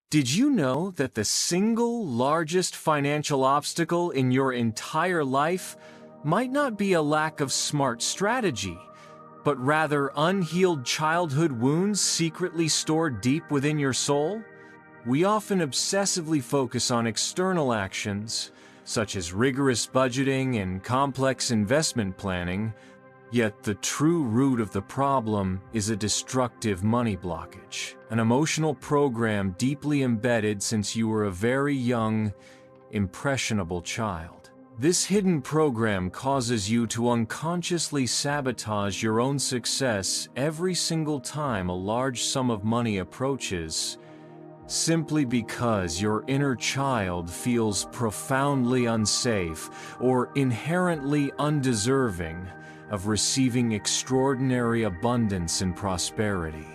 Did you know that the single largest financial obstacle in your entire life might not be a lack of smart strategy, but rather unhealed childhood wounds secretly stored deep within your soul? We often obsessively focus on external actions, such as rigorous budgeting and complex investment planning, yet the true root of the problem is a destructive money blockage, an emotional program deeply embedded since you were a very young, impressionable child. This hidden program causes you to unconsciously sabotage your own success every single time a large sum of money approaches, simply because your inner child feels profoundly unsafe or inherently undeserving of receiving extraordinary abundance and prosperity.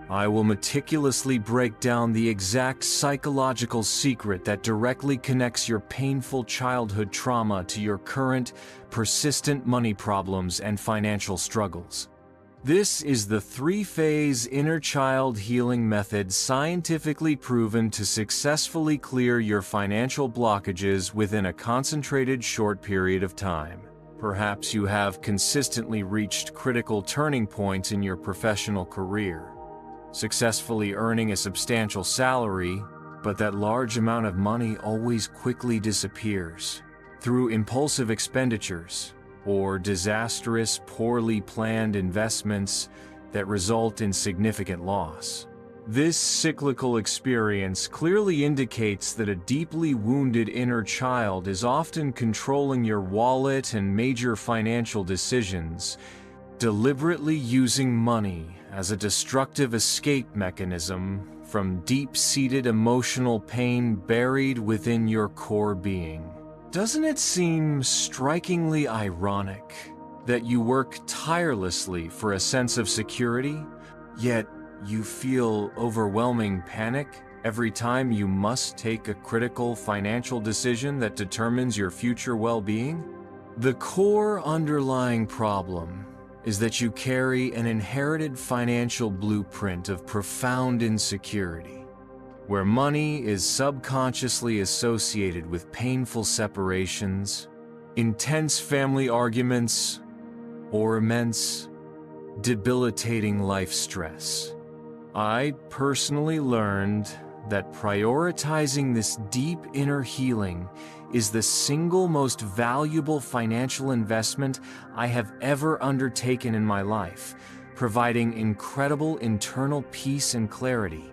I will meticulously break down the exact psychological secret that directly connects your painful childhood trauma to your current, persistent money problems and financial struggles. This is the three-phase inner child healing method scientifically proven to successfully clear your financial blockages within a concentrated short period of time. Perhaps you have consistently reached critical turning points in your professional career, successfully earning a substantial salary, but that large amount of money always quickly disappears through impulsive expenditures or disastrous, poorly planned investments that result in significant loss. This cyclical experience clearly indicates that a deeply wounded inner child is often controlling your wallet and major financial decisions, deliberately using money as a destructive escape mechanism from deep-seated emotional pain buried within your core being. Doesn't it seem strikingly ironic that you work tirelessly for a sense of security, yet you feel overwhelming panic every time you must take a critical financial decision that determines your future well-being? The core underlying problem is that you carry an inherited financial blueprint of profound insecurity, where money is subconsciously associated with painful separations, intense family arguments, or immense, debilitating life stress. I personally learned that prioritizing this deep inner healing is the single most valuable financial investment I have ever undertaken in my life, providing incredible internal peace and clarity.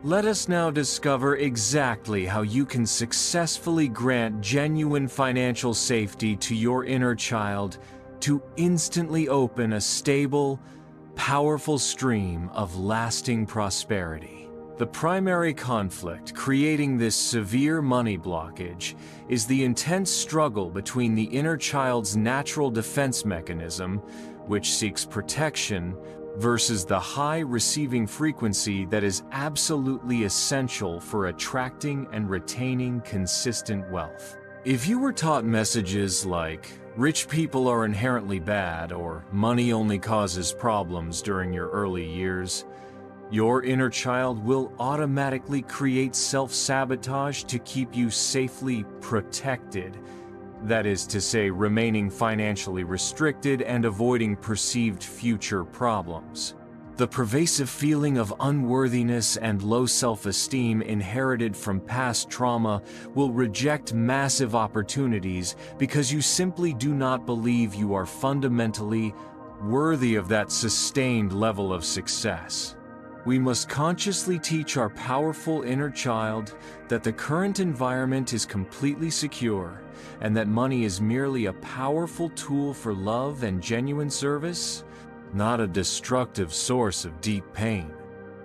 Let us now discover exactly how you can successfully grant genuine financial safety to your inner child to instantly open a stable, powerful stream of lasting prosperity. The primary conflict creating this severe money blockage is the intense struggle between the inner child's natural defense mechanism, which seeks protection, versus the high receiving frequency that is absolutely essential for attracting and retaining consistent wealth. If you were taught messages like, "Rich people are inherently bad," or "Money only causes problems" during your early years, your inner child will automatically create self-sabotage to keep you safely protected. That is to say, remaining financially restricted and avoiding perceived future problems. The pervasive feeling of unworthiness and low self-esteem inherited from past trauma will reject massive opportunities because you simply do not believe you are fundamentally worthy of that sustained level of success. We must consciously teach our powerful inner child that the current environment is completely secure and that money is merely a powerful tool for love and genuine service, not a destructive source of deep pain.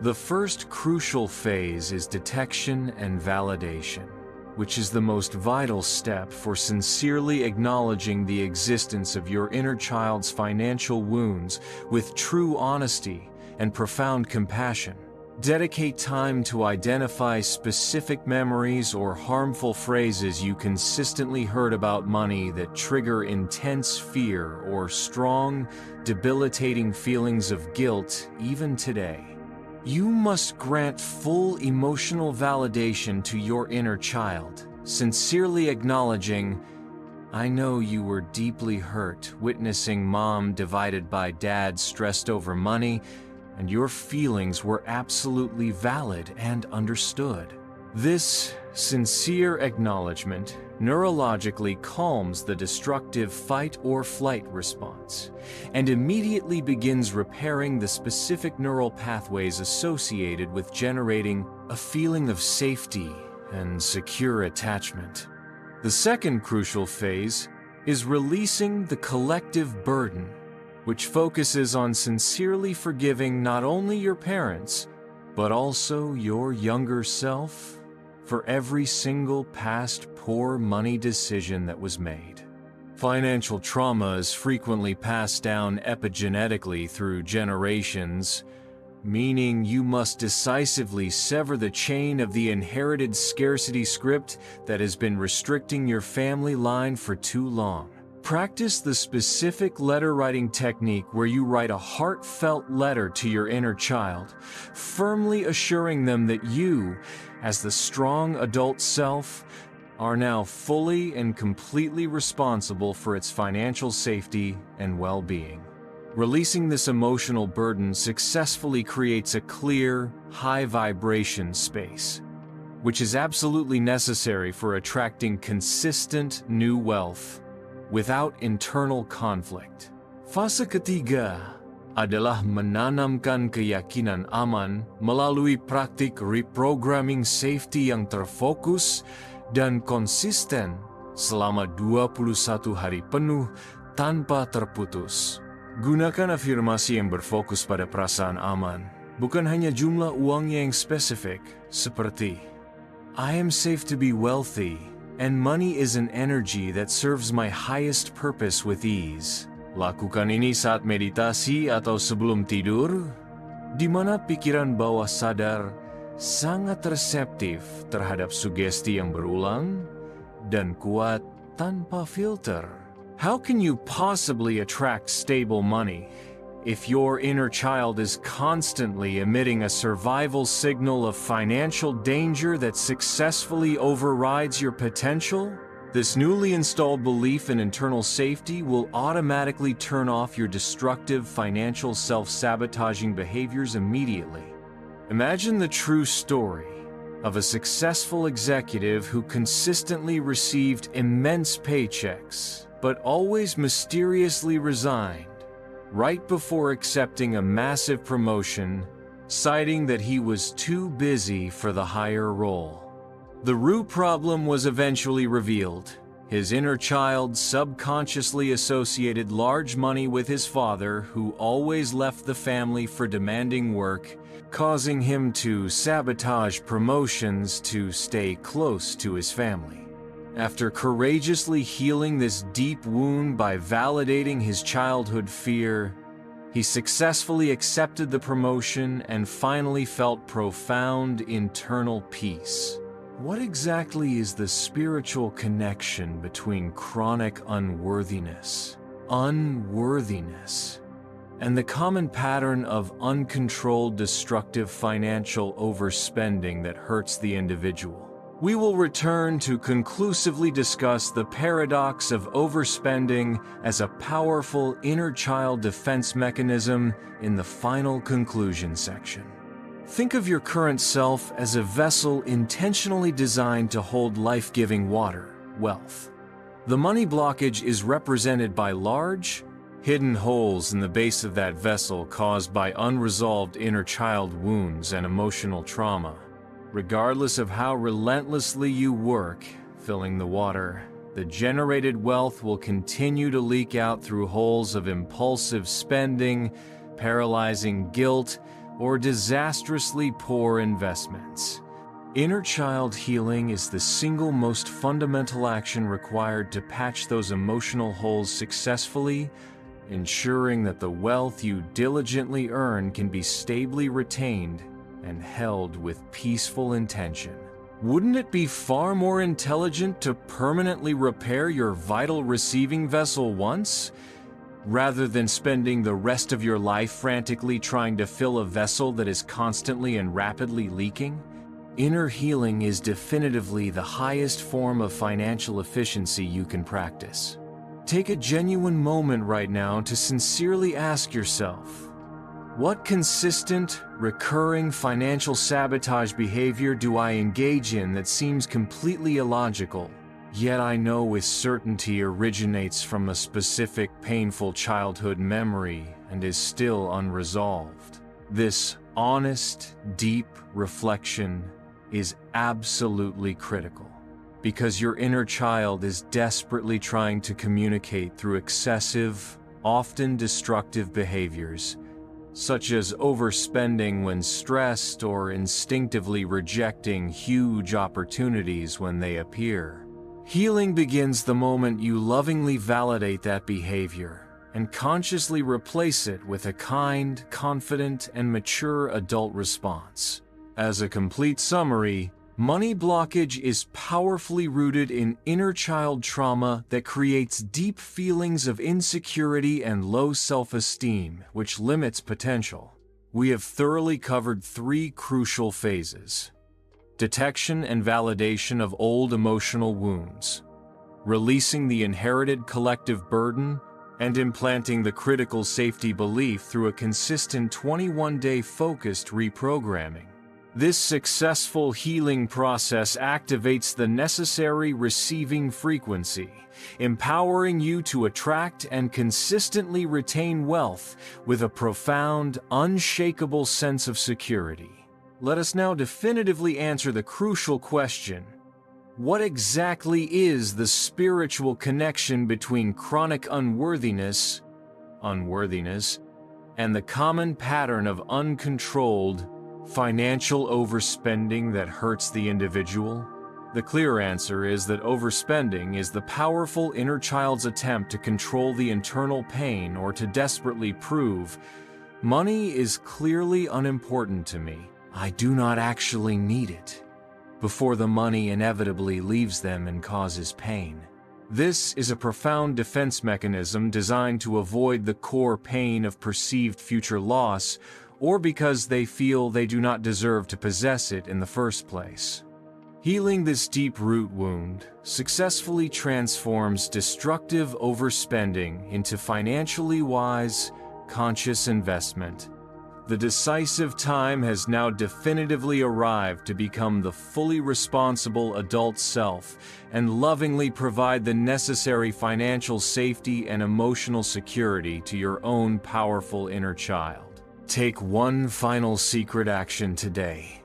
The first crucial phase is detection and validation, which is the most vital step for sincerely acknowledging the existence of your inner child's financial wounds with true honesty and profound compassion. Dedicate time to identify specific memories or harmful phrases you consistently heard about money that trigger intense fear or strong, debilitating feelings of guilt even today. You must grant full emotional validation to your inner child, sincerely acknowledging, "I know you were deeply hurt witnessing mom divided by dad stressed over money, and your feelings were absolutely valid and understood." This sincere acknowledgement neurologically calms the destructive fight or flight response and immediately begins repairing the specific neural pathways associated with generating a feeling of safety and secure attachment. The second crucial phase is releasing the collective burden, which focuses on sincerely forgiving not only your parents, but also your younger self for every single past poor money decision that was made. Financial trauma is frequently passed down epigenetically through generations, meaning you must decisively sever the chain of the inherited scarcity script that has been restricting your family line for too long. Practice the specific letter-writing technique where you write a heartfelt letter to your inner child, firmly assuring them that you, as the strong adult self, are now fully and completely responsible for its financial safety and well-being. Releasing this emotional burden successfully creates a clear, high-vibration space, which is absolutely necessary for attracting consistent new wealth without internal conflict. Fase ketiga adalah menanamkan keyakinan aman melalui praktik reprogramming safety yang terfokus dan konsisten selama 21 hari penuh tanpa terputus. Gunakan afirmasi yang berfokus pada perasaan aman, bukan hanya jumlah uangnya yang spesifik, seperti "I am safe to be wealthy, and money is an energy that serves my highest purpose with ease." Lakukan ini saat meditasi atau sebelum tidur, di mana pikiran bawah sadar sangat reseptif terhadap sugesti yang berulang dan kuat tanpa filter. How can you possibly attract stable money if your inner child is constantly emitting a survival signal of financial danger that successfully overrides your potential? This newly installed belief in internal safety will automatically turn off your destructive financial self-sabotaging behaviors immediately. Imagine the true story of a successful executive who consistently received immense paychecks, but always mysteriously resigned right before accepting a massive promotion, citing that he was too busy for the higher role. The root problem was eventually revealed. His inner child subconsciously associated large money with his father, who always left the family for demanding work, causing him to sabotage promotions to stay close to his family. After courageously healing this deep wound by validating his childhood fear, he successfully accepted the promotion and finally felt profound internal peace. What exactly is the spiritual connection between chronic unworthiness, and the common pattern of uncontrolled destructive financial overspending that hurts the individual? We will return to conclusively discuss the paradox of overspending as a powerful inner child defense mechanism in the final conclusion section. Think of your current self as a vessel intentionally designed to hold life-giving water, wealth. The money blockage is represented by large, hidden holes in the base of that vessel caused by unresolved inner child wounds and emotional trauma. Regardless of how relentlessly you work filling the water, the generated wealth will continue to leak out through holes of impulsive spending, paralyzing guilt, or disastrously poor investments. Inner child healing is the single most fundamental action required to patch those emotional holes successfully, ensuring that the wealth you diligently earn can be stably retained and held with peaceful intention. Wouldn't it be far more intelligent to permanently repair your vital receiving vessel once, rather than spending the rest of your life frantically trying to fill a vessel that is constantly and rapidly leaking? Inner healing is definitively the highest form of financial efficiency you can practice. Take a genuine moment right now to sincerely ask yourself, what consistent, recurring financial sabotage behavior do I engage in that seems completely illogical, yet I know with certainty originates from a specific painful childhood memory and is still unresolved? This honest, deep reflection is absolutely critical, because your inner child is desperately trying to communicate through excessive, often destructive behaviors, such as overspending when stressed or instinctively rejecting huge opportunities when they appear. Healing begins the moment you lovingly validate that behavior and consciously replace it with a kind, confident, and mature adult response. As a complete summary, money blockage is powerfully rooted in inner child trauma that creates deep feelings of insecurity and low self-esteem, which limits potential. We have thoroughly covered 3 crucial phases: detection and validation of old emotional wounds, releasing the inherited collective burden, and implanting the critical safety belief through a consistent 21-day focused reprogramming. This successful healing process activates the necessary receiving frequency, empowering you to attract and consistently retain wealth with a profound, unshakable sense of security. Let us now definitively answer the crucial question: what exactly is the spiritual connection between chronic unworthiness, and the common pattern of uncontrolled, financial overspending that hurts the individual? The clear answer is that overspending is the powerful inner child's attempt to control the internal pain or to desperately prove, money is clearly unimportant to me, I do not actually need it, before the money inevitably leaves them and causes pain. This is a profound defense mechanism designed to avoid the core pain of perceived future loss, or because they feel they do not deserve to possess it in the first place. Healing this deep root wound successfully transforms destructive overspending into financially wise, conscious investment. The decisive time has now definitively arrived to become the fully responsible adult self and lovingly provide the necessary financial safety and emotional security to your own powerful inner child. Take one final secret action today.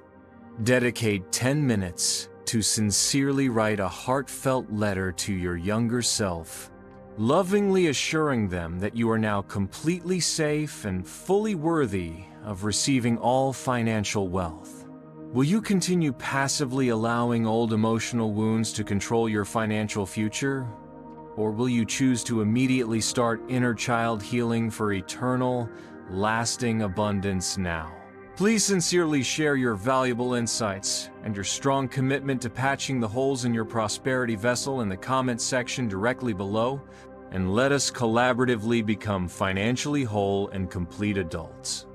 Dedicate 10 minutes to sincerely write a heartfelt letter to your younger self, lovingly assuring them that you are now completely safe and fully worthy of receiving all financial wealth. Will you continue passively allowing old emotional wounds to control your financial future? Or will you choose to immediately start inner child healing for eternal, lasting abundance now? Please sincerely share your valuable insights and your strong commitment to patching the holes in your prosperity vessel in the comments section directly below, and let us collaboratively become financially whole and complete adults.